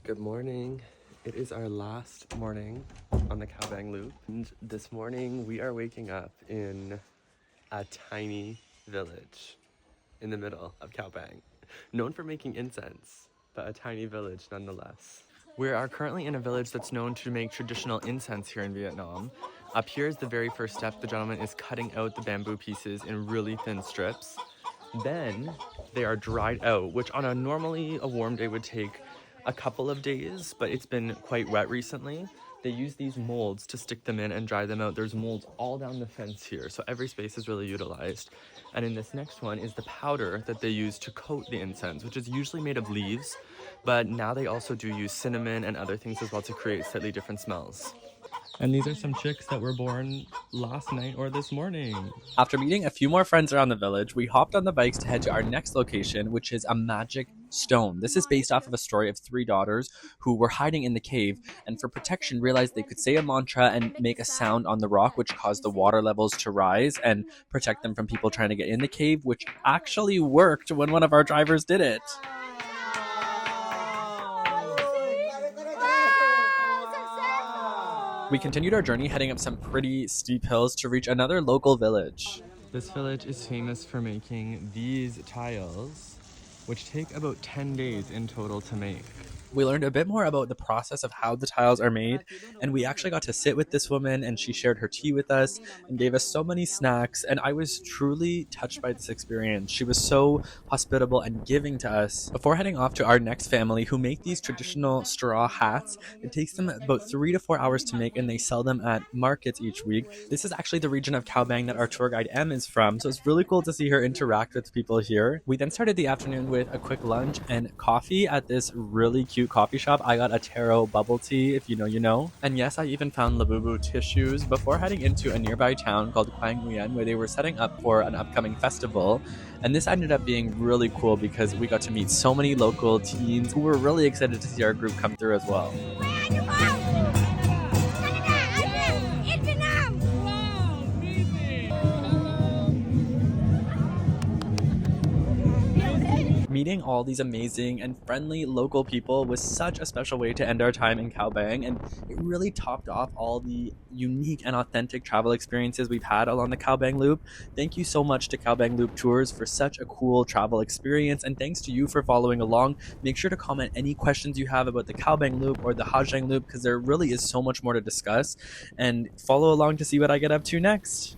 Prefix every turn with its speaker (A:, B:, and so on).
A: Good morning. It is our last morning on the Khao Bang Loop. And this morning we are waking up in a tiny village in the middle of Khao Bang, known for making incense, but a tiny village nonetheless. We are currently in a village that's known to make traditional incense here in Vietnam. Up here is the very first step. The gentleman is cutting out the bamboo pieces in really thin strips. Then they are dried out, which on a normally a warm day would take a couple of days, but it's been quite wet recently. They use these molds to stick them in and dry them out. There's molds all down the fence here, so every space is really utilized. And in this next one is the powder that they use to coat the incense, which is usually made of leaves, but now they also do use cinnamon and other things as well to create slightly different smells. And these are some chicks that were born last night or this morning.
B: After meeting a few more friends around the village, we hopped on the bikes to head to our next location, which is a magic stone. This is based off of a story of three daughters who were hiding in the cave, and for protection realized they could say a mantra and make a sound on the rock, which caused the water levels to rise and protect them from people trying to get in the cave, which actually worked when one of our drivers did it. We continued our journey heading up some pretty steep hills to reach another local village.
A: This village is famous for making these tiles, which take about 10 days in total to make.
B: We learned a bit more about the process of how the tiles are made, and we actually got to sit with this woman, and she shared her tea with us and gave us so many snacks, and I was truly touched by this experience. She was so hospitable and giving to us. Before heading off to our next family who make these traditional straw hats, it takes them about 3 to 4 hours to make, and they sell them at markets each week. This is actually the region of Khao Bang that our tour guide Em is from, so it's really cool to see her interact with people here. We then started the afternoon with a quick lunch and coffee at this really cute coffee shop. I got a taro bubble tea, if you know, you know. And yes, I even found Labubu tissues before heading into a nearby town called Quang Nguyen, where they were setting up for an upcoming festival. And this ended up being really cool because we got to meet so many local teens who were really excited to see our group come through as well. Meeting all these amazing and friendly local people was such a special way to end our time in Khao Bang, and it really topped off all the unique and authentic travel experiences we've had along the Khao Bang Loop. Thank you so much to Khao Bang Loop Tours for such a cool travel experience, and thanks to you for following along. Make sure to comment any questions you have about the Khao Bang Loop or the Ha Giang Loop, because there really is so much more to discuss, and follow along to see what I get up to next.